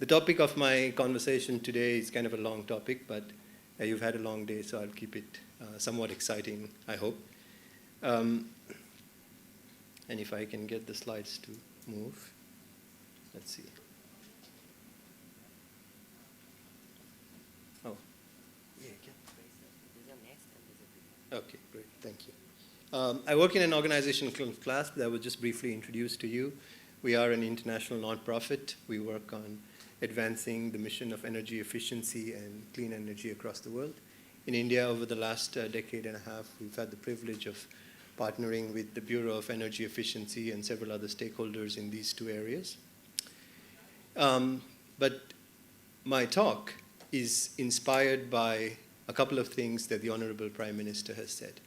The topic of my conversation today is kind of a long topic, but you've had a long day, so I'll keep it somewhat exciting, I hope. And if I can get the slides to move. Let's see. Oh. Okay, great, thank you. I work in an organization called CLASP that was just briefly introduced to you. We are an international nonprofit. We work on advancing the mission of energy efficiency and clean energy across the world. In India, over the last decade and a half, we've had the privilege of partnering with the Bureau of Energy Efficiency and several other stakeholders in these two areas. But my talk is inspired by a couple of things that the Honorable Prime Minister has said.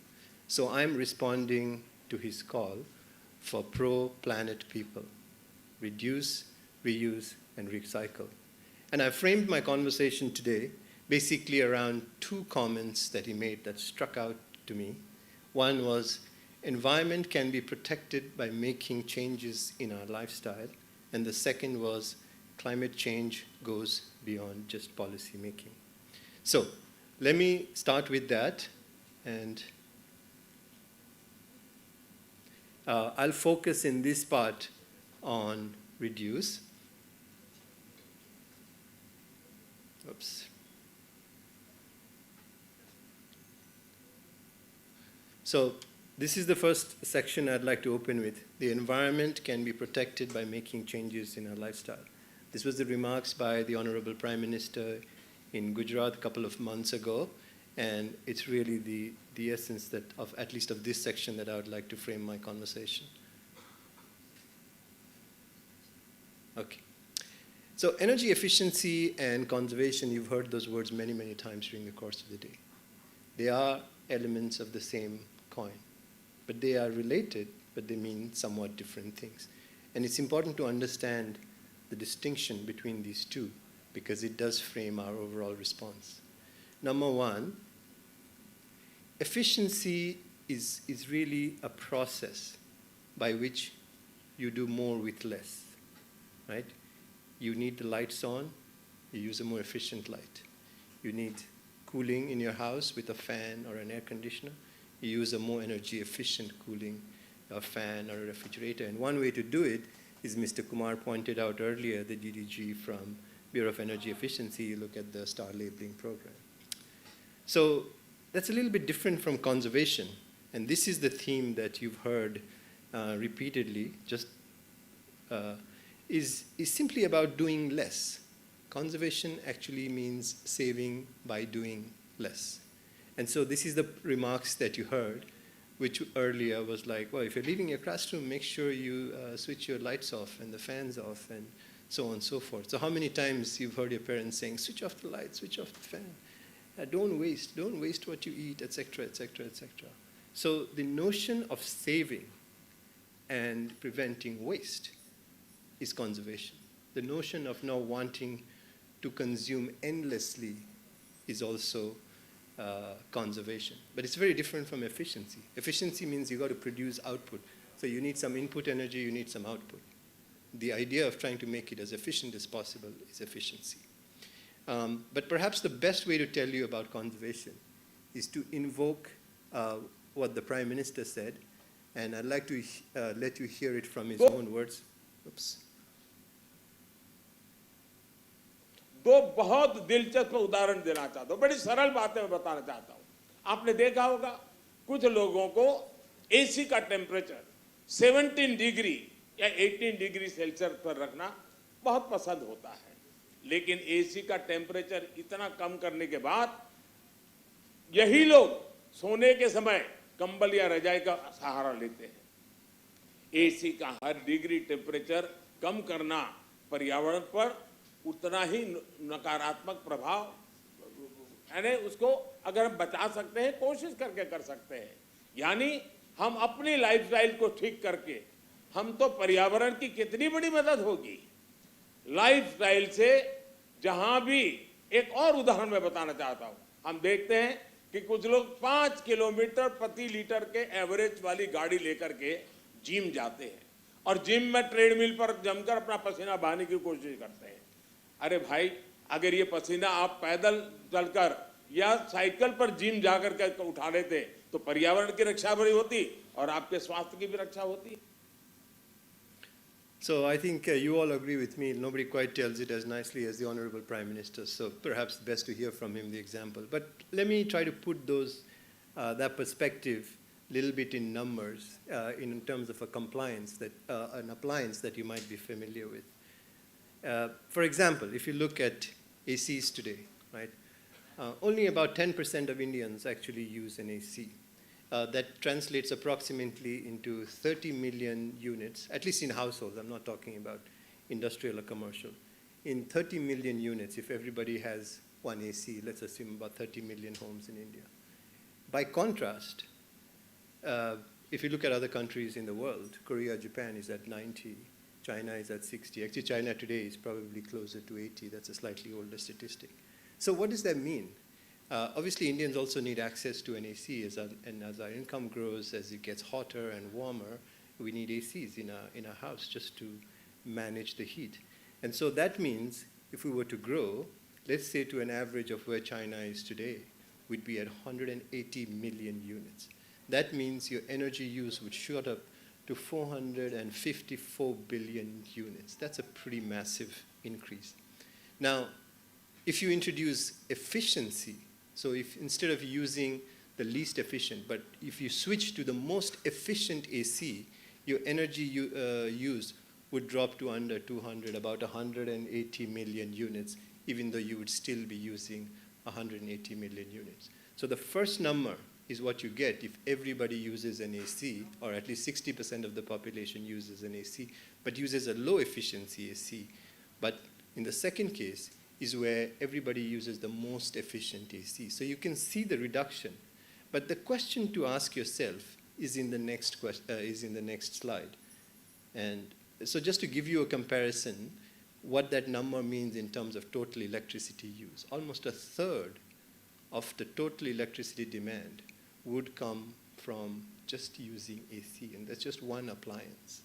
So I'm responding to his call for pro-planet people. Reduce, reuse, and recycle. And I framed my conversation today basically around two comments that he made that struck out to me. One was, environment can be protected by making changes in our lifestyle. And the second was, climate change goes beyond just policy making. So let me start with that, and I'll focus in this part on reduce. Oops. So this is the first section I'd like to open with. The environment can be protected by making changes in our lifestyle. This was the remarks by the Honorable Prime Minister in Gujarat a couple of months ago, and it's really the essence of at least of this section that I would like to frame my conversation. Okay. So energy efficiency and conservation, you've heard those words many, many times during the course of the day. They are elements of the same coin, but they are related, but they mean somewhat different things. And it's important to understand the distinction between these two because it does frame our overall response. Number one, efficiency is really a process by which you do more with less, right? You need the lights on, you use a more efficient light. You need cooling in your house with a fan or an air conditioner, you use a more energy efficient cooling, a fan or a refrigerator. And one way to do it is Mr. Kumar pointed out earlier, the DDG from Bureau of Energy Efficiency, you look at the star labeling program. So that's a little bit different from conservation. And this is the theme that you've heard repeatedly, is simply about doing less. Conservation actually means saving by doing less. And so this is the remarks that you heard, which earlier was like, well, if you're leaving your classroom, make sure you switch your lights off and the fans off and so on and so forth. So how many times you've heard your parents saying, switch off the light, switch off the fan. Don't waste what you eat, etc., etc., etc. So the notion of saving and preventing waste is conservation. The notion of not wanting to consume endlessly is also conservation. But it's very different from efficiency. Efficiency means you got to produce output. So you need some input energy, you need some output. The idea of trying to make it as efficient as possible is efficiency. But perhaps the best way to tell you about conservation is to invoke what the Prime Minister said, and I'd like to let you hear it from his own words. Oops. दो बहुत दिलचस्प उदाहरण देना चाहता हूँ, बड़ी सरल बातें मैं बताना चाहता हूँ। आपने देखा होगा कुछ लोगों को एसी का टेम्परेचर 17 डिग्री या 18 डिग्री सेल्सियस पर रखना बहुत पसंद होता है, लेकिन एसी का टेम्परेचर इतना कम करने के बाद यही लोग सोने के समय कंबल या रजाई का सहारा लेते हैं। एसी का हर डिग्री टेम्परेचर कम करना पर्यावरण पर उतना ही नकारात्मक प्रभाव, यानी उसको अगर हम बचा सकते हैं, कोशिश करके कर सकते हैं। यानी हम अपनी लाइफस्टाइल को ठीक करके हम तो पर्यावरण की कितनी बड़ी मदद होगी। लाइफस्टाइल से जहां भी एक और उदाहरण मैं बताना चाहता हूं, हम देखते हैं कि कुछ लोग 5 किलोमीटर प्रति लीटर के एवरेज वाली गाड़ी लेकर के जिम जाते हैं और जिम में ट्रेडमिल पर जमकर अपना पसीना बहाने की कोशिश करते हैं। अरे भाई, अगर ये पसीना आप पैदल चलकर या साइकिल पर जिम जाकर के उठा लेते तो पर्यावरण की रक्षा भी होती और आपके स्वास्थ्य की भी रक्षा होती. So I think you all agree with me. Nobody quite tells it as nicely as the Honorable Prime Minister. So perhaps best to hear from him the example. But let me try to put that perspective a little bit in numbers in terms of a compliance an appliance that you might be familiar with. For example, if you look at ACs today, right? Only about 10% of Indians actually use an AC. That translates approximately into 30 million units, at least in households. I'm not talking about industrial or commercial. In 30 million units, if everybody has one AC, let's assume about 30 million homes in India. By contrast, if you look at other countries in the world, Korea, Japan is at 90, China is at 60. Actually, China today is probably closer to 80. That's a slightly older statistic. So what does that mean? Obviously, Indians also need access to an AC, and as our income grows, as it gets hotter and warmer, we need ACs in our house just to manage the heat. And so that means if we were to grow, let's say to an average of where China is today, we'd be at 180 million units. That means your energy use would shoot up to 454 billion units. That's a pretty massive increase. Now, if you introduce efficiency, so if instead of using the least efficient, but if you switch to the most efficient AC, your energy use would drop to under 200, about 180 million units, even though you would still be using 180 million units. So the first number is what you get if everybody uses an AC, or at least 60% of the population uses an AC, but uses a low efficiency AC. But in the second case is where everybody uses the most efficient AC. So you can see the reduction. But the question to ask yourself is in the next slide. And so just to give you a comparison, what that number means in terms of total electricity use. Almost a third of the total electricity demand would come from just using AC, and that's just one appliance.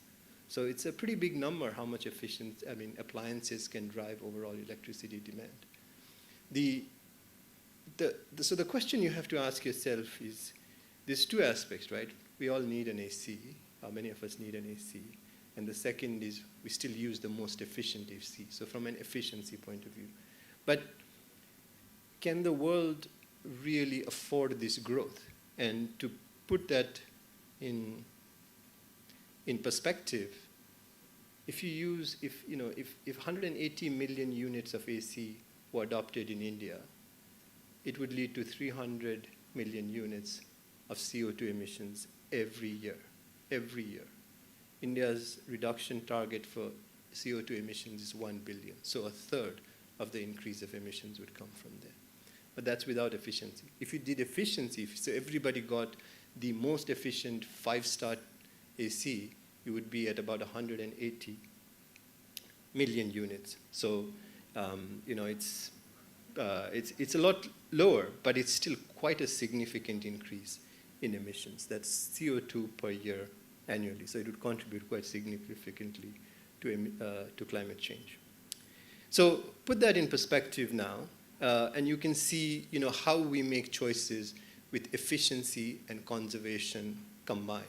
So it's a pretty big number how much appliances can drive overall electricity demand. So the question you have to ask yourself is, there's two aspects, right? We all need an AC, many of us need an AC. And the second is we still use the most efficient AC, so from an efficiency point of view. But can the world really afford this growth? And to put that in perspective, if 180 million units of AC were adopted in India, it would lead to 300 million units of CO2 emissions every year. India's reduction target for CO2 emissions is 1 billion. So a third of the increase of emissions would come from there. But that's without efficiency. If you did efficiency, so everybody got the most efficient 5-star AC, you would be at about 180 million units. So, it's a lot lower, but it's still quite a significant increase in emissions. That's CO2 per year annually. So it would contribute quite significantly to climate change. So put that in perspective now, and you can see, how we make choices with efficiency and conservation combined.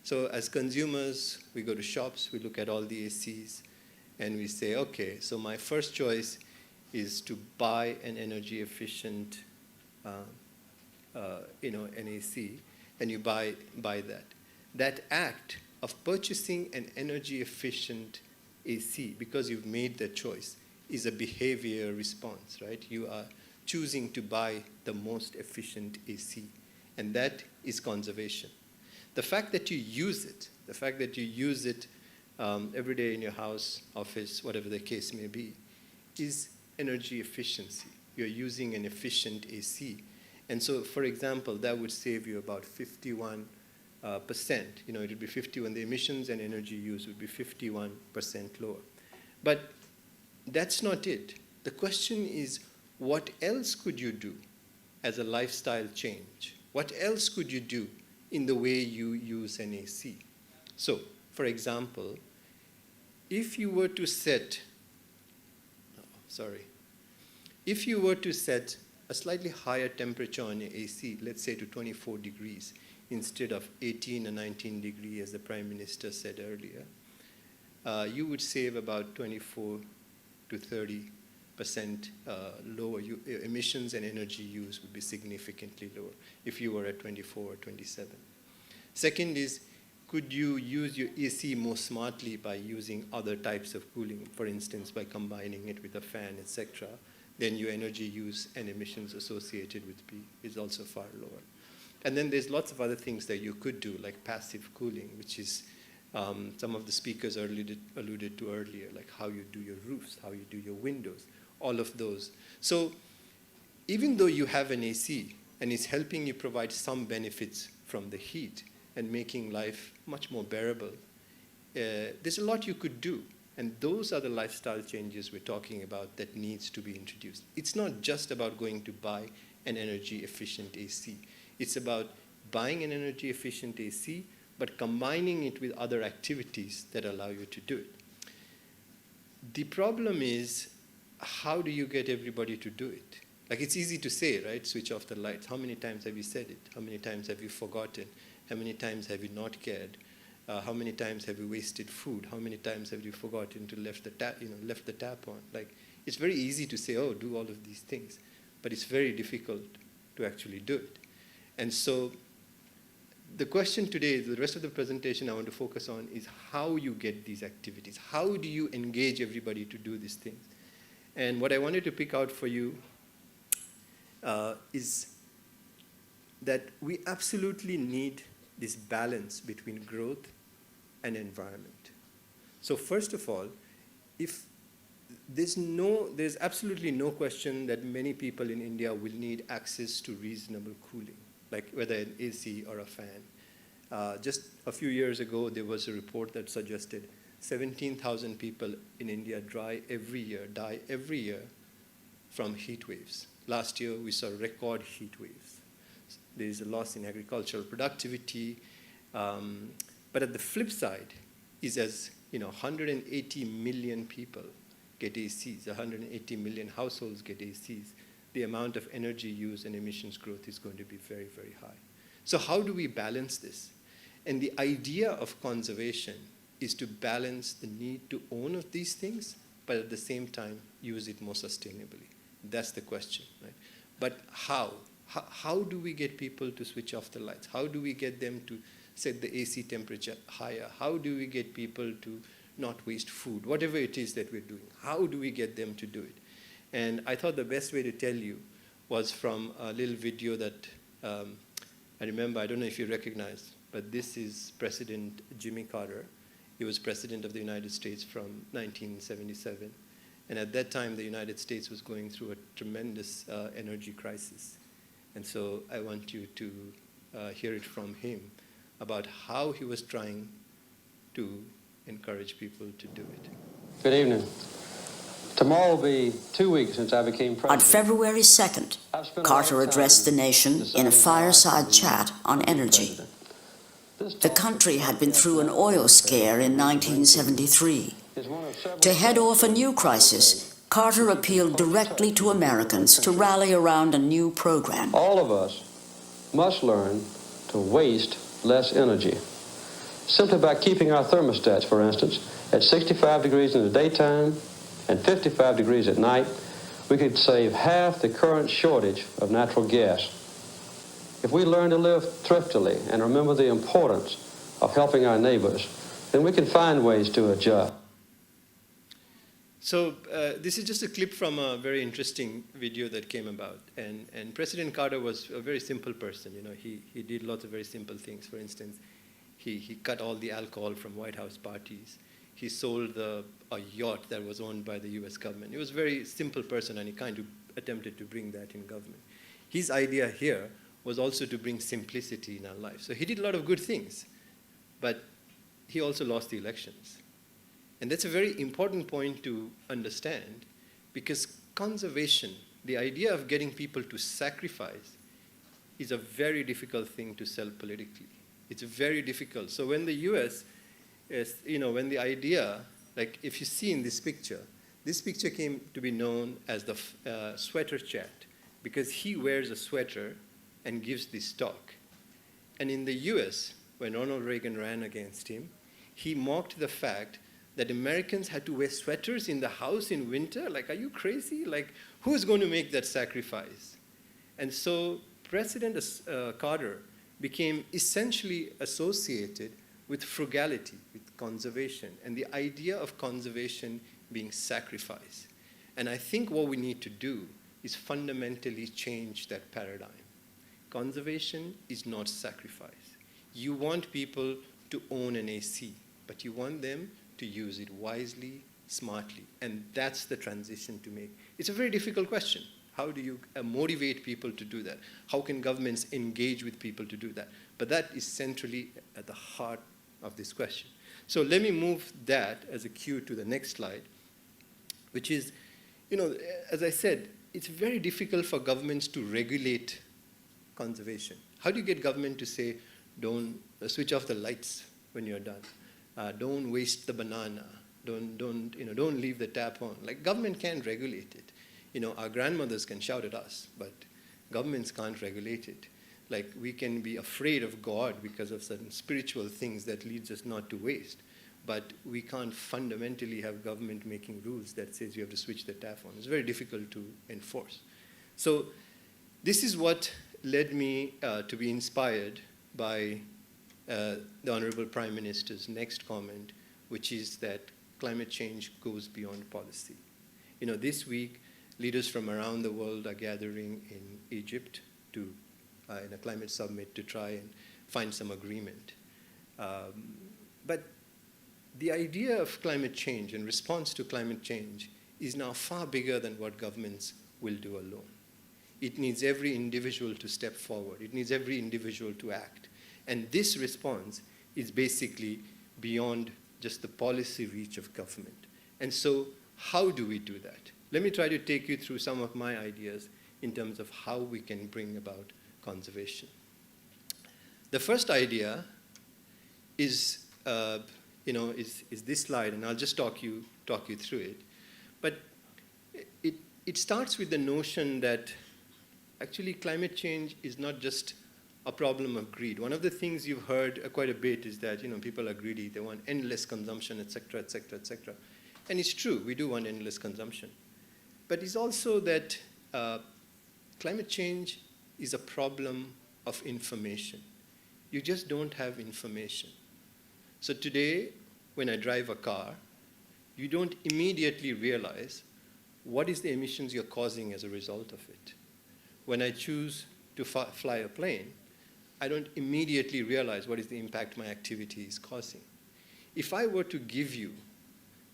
So as consumers, we go to shops, we look at all the ACs, and we say, okay, so my first choice is to buy an energy efficient, an AC, and you buy that. That act of purchasing an energy efficient AC, because you've made that choice, is a behavior response, right? You are choosing to buy the most efficient AC, and that is conservation. The fact that you use it, every day in your house, office, whatever the case may be, is energy efficiency. You're using an efficient AC. And so, for example, that would save you about 51%. It would be 51, the emissions and energy use would be 51% lower. But that's not it. The question is, what else could you do as a lifestyle change? What else could you do in the way you use an AC? So, for example, if you were to set, sorry. If you were to set a slightly higher temperature on your AC, let's say to 24 degrees, instead of 18 or 19 degrees, as the Prime Minister said earlier, you would save about 24 to 30% lower. Emissions and energy use would be significantly lower if you were at 24 or 27. Second is, could you use your AC more smartly by using other types of cooling, for instance, by combining it with a fan, etc., then your energy use and emissions associated with P is also far lower. And then there's lots of other things that you could do, like passive cooling, which is some of the speakers alluded to earlier, like how you do your roofs, how you do your windows, all of those. So even though you have an AC and it's helping you provide some benefits from the heat and making life much more bearable, there's a lot you could do. And those are the lifestyle changes we're talking about that needs to be introduced. It's not just about going to buy an energy-efficient AC. It's about buying an energy-efficient AC, but combining it with other activities that allow you to do it. The problem is, how do you get everybody to do it? Like, it's easy to say, right? Switch off the lights. How many times have you said it? How many times have you forgotten? How many times have you not cared? How many times have you wasted food? How many times have you forgotten to left the tap on? Like, it's very easy to say, oh, do all of these things, but it's very difficult to actually do it. And so the question today, the rest of the presentation I want to focus on is how you get these activities. How do you engage everybody to do these things? And what I wanted to pick out for you is that we absolutely need this balance between growth and environment. So first of all, if there's absolutely no question that many people in India will need access to reasonable cooling, like whether an AC or a fan. Just a few years ago, there was a report that suggested 17,000 people in India die every year from heat waves. Last year, we saw record heat waves. There is a loss in agricultural productivity. But at the flip side is, as 180 million people get ACs, 180 million households get ACs, the amount of energy use and emissions growth is going to be very, very high. So how do we balance this? And the idea of conservation is to balance the need to own of these things, but at the same time use it more sustainably. That's the question, right? But how? How do we get people to switch off the lights? How do we get them to set the AC temperature higher? How do we get people to not waste food? Whatever it is that we're doing, how do we get them to do it? And I thought the best way to tell you was from a little video that I remember. I don't know if you recognize, but this is President Jimmy Carter. He was President of the United States from 1977. And at that time, the United States was going through a tremendous energy crisis. And so I want you to hear it from him about how he was trying to encourage people to do it. Good evening. Tomorrow will be 2 weeks since I became president. On February 2nd, Carter addressed the nation in a fireside chat on energy. The country had been through an oil scare in 1973. To head off a new crisis, Carter appealed directly to Americans to rally around a new program. All of us must learn to waste less energy. Simply by keeping our thermostats, for instance, at 65 degrees in the daytime and 55 degrees at night, we could save half the current shortage of natural gas. If we learn to live thriftily and remember the importance of helping our neighbors, then we can find ways to adjust. So this is just a clip from a very interesting video that came about. And President Carter was a very simple person. He did lots of very simple things. For instance, he cut all the alcohol from White House parties. He sold a yacht that was owned by the US government. He was a very simple person, and he kind of attempted to bring that in government. His idea here was also to bring simplicity in our life. So he did a lot of good things, but he also lost the elections. And that's a very important point to understand, because conservation, the idea of getting people to sacrifice, is a very difficult thing to sell politically. It's very difficult. So when the US, when the idea, like if you see in this picture, This picture came to be known as the sweater chat because he wears a sweater and gives this talk. And in the US, when Ronald Reagan ran against him, he mocked the fact that Americans had to wear sweaters in the house in winter. Like, are you crazy? Like, who's going to make that sacrifice? And so President Carter became essentially associated with frugality, with conservation, and the idea of conservation being sacrifice. And I think what we need to do is fundamentally change that paradigm. Conservation is not sacrifice. You want people to own an AC, but you want them to use it wisely, smartly, and that's the transition to make. It's a very difficult question. How do you motivate people to do that? How can governments engage with people to do that? But that is centrally at the heart of this question. So let me move that as a cue to the next slide, which is, as I said, it's very difficult for governments to regulate conservation. How do you get government to say, don't switch off the lights when you're done? Don't waste the banana. Don't leave the tap on. Like, government can't regulate it. Our grandmothers can shout at us, but governments can't regulate it. Like, we can be afraid of God because of certain spiritual things that leads us not to waste, but we can't fundamentally have government making rules that says you have to switch the tap on. It's very difficult to enforce. So this is what led me to be inspired by the Honorable Prime Minister's next comment, which is that climate change goes beyond policy. This week, leaders from around the world are gathering in Egypt to, in a climate summit to try and find some agreement. But the idea of climate change and response to climate change is now far bigger than what governments will do alone. It needs every individual to step forward. It needs every individual to act. And this response is basically beyond just the policy reach of government. And so how do we do that? Let me try to take you through some of my ideas in terms of how we can bring about conservation. The first idea is, is this slide, and I'll just talk you through it. But it starts with the notion that actually climate change is not just a problem of greed. One of the things you've heard quite a bit is that people are greedy, they want endless consumption, et cetera, et cetera, et cetera. And it's true, we do want endless consumption. But it's also that climate change is a problem of information. You just don't have information. So today, when I drive a car, you don't immediately realize what is the emissions you're causing as a result of it. When I choose to fly a plane, I don't immediately realize what is the impact my activity is causing. If I were to give you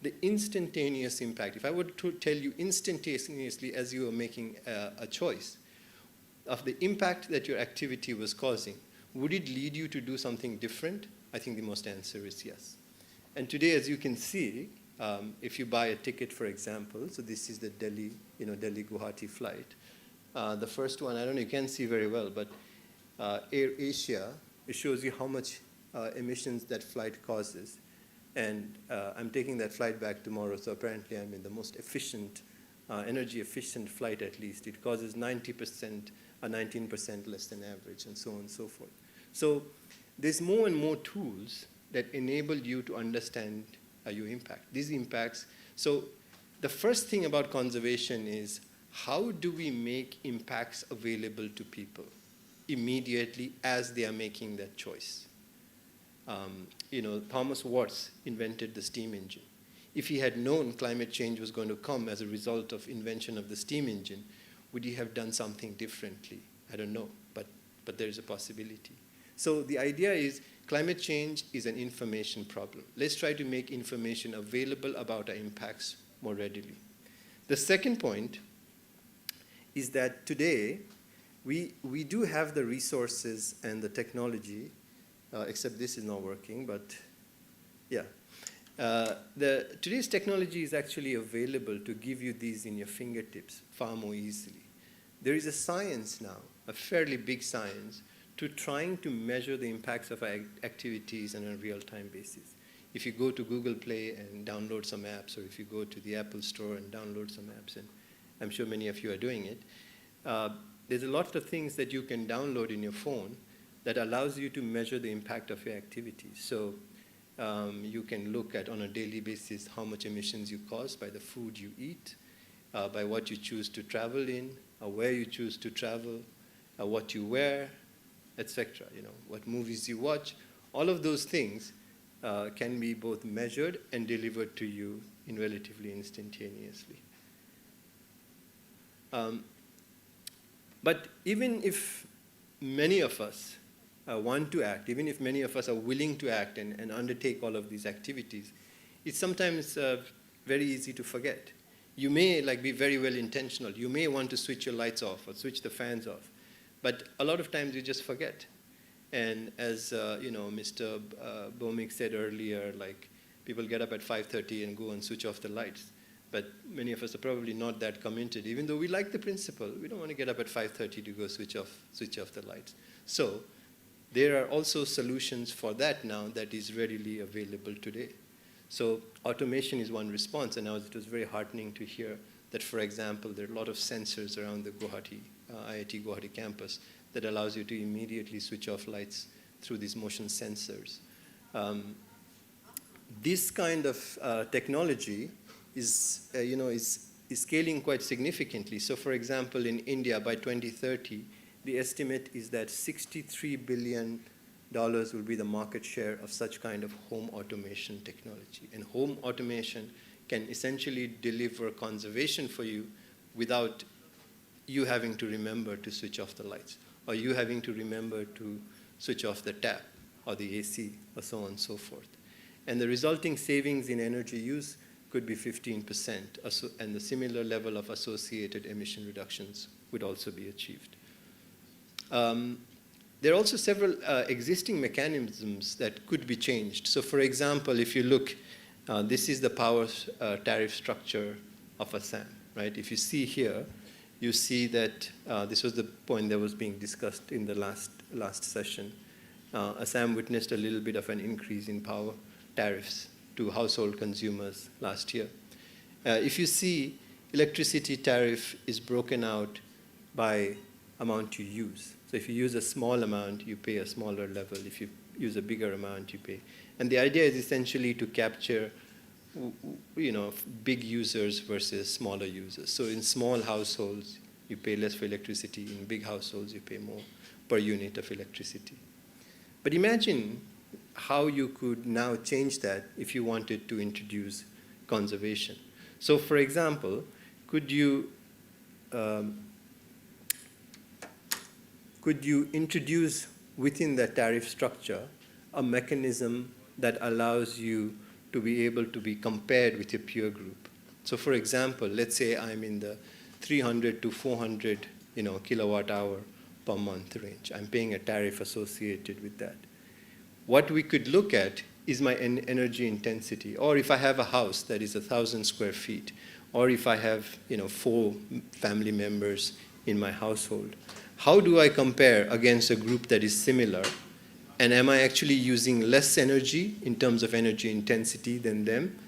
the instantaneous impact, if I were to tell you instantaneously as you are making a choice of the impact that your activity was causing, would it lead you to do something different? I think the most answer is yes. And today, as you can see, if you buy a ticket, for example, so this is the Delhi Guwahati flight. The first one, I don't know, you can't see very well, but Air Asia, it shows you how much emissions that flight causes. And I'm taking that flight back tomorrow, so apparently I'm in the most efficient, energy efficient flight at least. It causes 90% or 19% less than average, and so on and so forth. So there's more and more tools that enable you to understand your impact. These impacts, so the first thing about conservation is how do we make impacts available to people immediately as they are making that choice? Thomas Watts invented the steam engine. If he had known climate change was going to come as a result of invention of the steam engine, would he have done something differently? I don't know, but there's a possibility. So the idea is climate change is an information problem. Let's try to make information available about our impacts more readily. The second point is that today we do have the resources and the technology, except this is not working, but yeah. Today's technology is actually available to give you these in your fingertips far more easily. There is a science now, a fairly big science, to trying to measure the impacts of our activities on a real-time basis. if you go to Google Play and download some apps, or if you go to the Apple Store and download some apps, and I'm sure many of you are doing it, there's a lot of things that you can download in your phone that allows you to measure the impact of your activities. So you can look at, on a daily basis, how much emissions you cause by the food you eat, by what you choose to travel in, where you choose to travel, what you wear, etc. What movies you watch. All of those things can be both measured and delivered to you in relatively instantaneously. But even if many of us want to act, even if many of us are willing to act and undertake all of these activities, it's sometimes very easy to forget. You may be very well intentional. You may want to switch your lights off or switch the fans off, but a lot of times you just forget. And as Mr. Bomik said earlier, people get up at 5:30 and go and switch off the lights. But many of us are probably not that committed. Even though we like the principle, we don't want to get up at 5:30 to go switch off the lights. So there are also solutions for that now that is readily available today. So automation is one response, and it was very heartening to hear that, for example, there are a lot of sensors around the IIT Guwahati campus that allows you to immediately switch off lights through these motion sensors. This kind of technology is scaling quite significantly. So, for example, in India, by 2030, the estimate is that $63 billion will be the market share of such kind of home automation technology. And home automation can essentially deliver conservation for you without you having to remember to switch off the lights, or you having to remember to switch off the tap or the AC, or so on and so forth. And the resulting savings in energy use could be 15%, and the similar level of associated emission reductions would also be achieved. There are also several existing mechanisms that could be changed. So, for example, if you look, this is the power tariff structure of Assam, right? If you see here, you see that this was the point that was being discussed in the last session. Assam witnessed a little bit of an increase in power tariffs to household consumers last year. If you see, electricity tariff is broken out by amount you use. So if you use a small amount, you pay a smaller level. If you use a bigger amount, you pay. And the idea is essentially to capture, big users versus smaller users. So in small households, you pay less for electricity. In big households, you pay more per unit of electricity. But imagine how you could now change that if you wanted to introduce conservation. So, for example, could you introduce within that tariff structure a mechanism that allows you to be able to be compared with your peer group? So, for example, let's say I'm in the 300 to 400 kilowatt hour per month range. I'm paying a tariff associated with that. What we could look at is my energy intensity, or if I have a house that is 1,000 square feet, or if I have 4 family members in my household. How do I compare against a group that is similar? And am I actually using less energy in terms of energy intensity than them?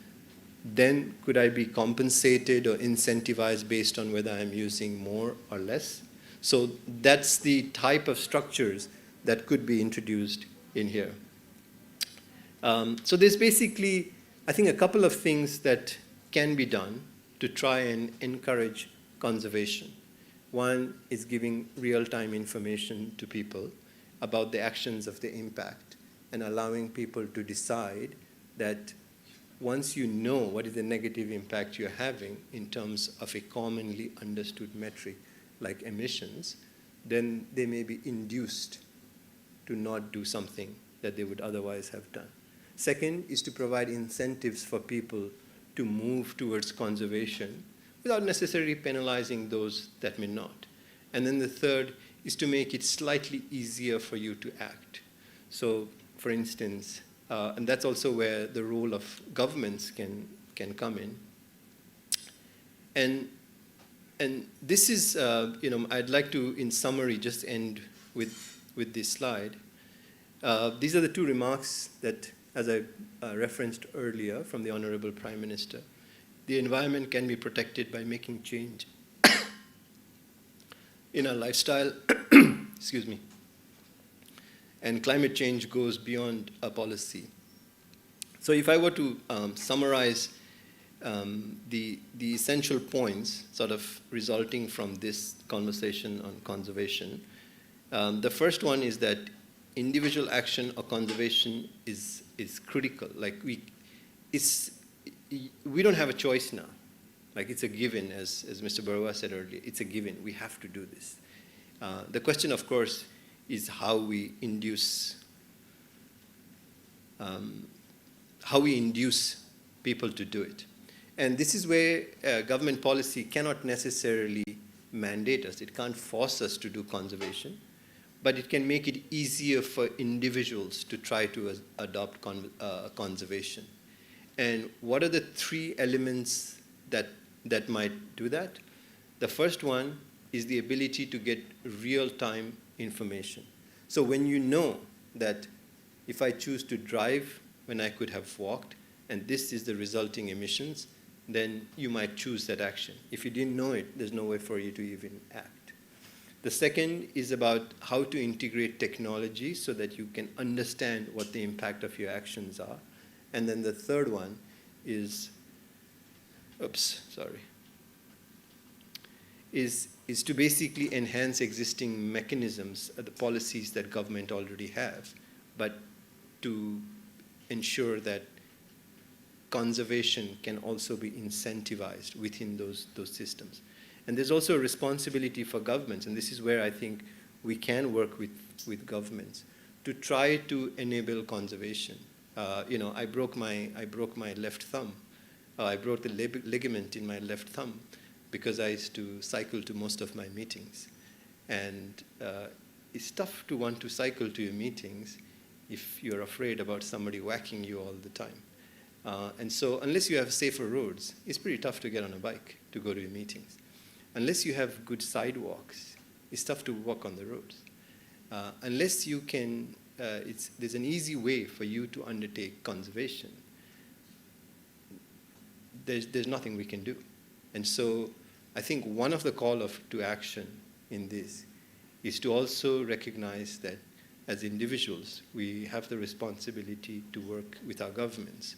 Then could I be compensated or incentivized based on whether I'm using more or less? So that's the type of structures that could be introduced in here. So there's basically, I think, a couple of things that can be done to try and encourage conservation. One is giving real-time information to people about the actions of the impact and allowing people to decide that once you know what is the negative impact you're having in terms of a commonly understood metric like emissions, then they may be induced to not do something that they would otherwise have done. Second is to provide incentives for people to move towards conservation without necessarily penalizing those that may not. And then the third is to make it slightly easier for you to act. So, for instance, and that's also where the role of governments can come in. And this is, I'd like to, in summary, just end with this slide. These are the two remarks that as I referenced earlier from the Honorable Prime Minister, the environment can be protected by making change in our lifestyle, excuse me, and climate change goes beyond a policy. So if I were to summarize the essential points sort of resulting from this conversation on conservation, the first one is that individual action or conservation is critical. Like we don't have a choice now. Like it's a given, as Mr. Barua said earlier, it's a given. We have to do this. The question, of course, is how we induce people to do it. And this is where government policy cannot necessarily mandate us. It can't force us to do conservation, but it can make it easier for individuals to try to adopt conservation. And what are the three elements that might do that? The first one is the ability to get real-time information. So when you know that if I choose to drive when I could have walked, and this is the resulting emissions, then you might choose that action. If you didn't know it, there's no way for you to even act. The second is about how to integrate technology so that you can understand what the impact of your actions are. And then the third one is, is to basically enhance existing mechanisms, the policies that government already have, but to ensure that conservation can also be incentivized within those systems. And there's also a responsibility for governments, and this is where I think we can work with governments to try to enable conservation. I broke my left thumb. I broke the ligament in my left thumb because I used to cycle to most of my meetings. And it's tough to want to cycle to your meetings if you're afraid about somebody whacking you all the time. And so unless you have safer roads, it's pretty tough to get on a bike to go to your meetings. Unless you have good sidewalks, it's tough to walk on the roads. Unless you can, there's an easy way for you to undertake conservation, there's nothing we can do. And so I think one of the call to action in this is to also recognize that as individuals, we have the responsibility to work with our governments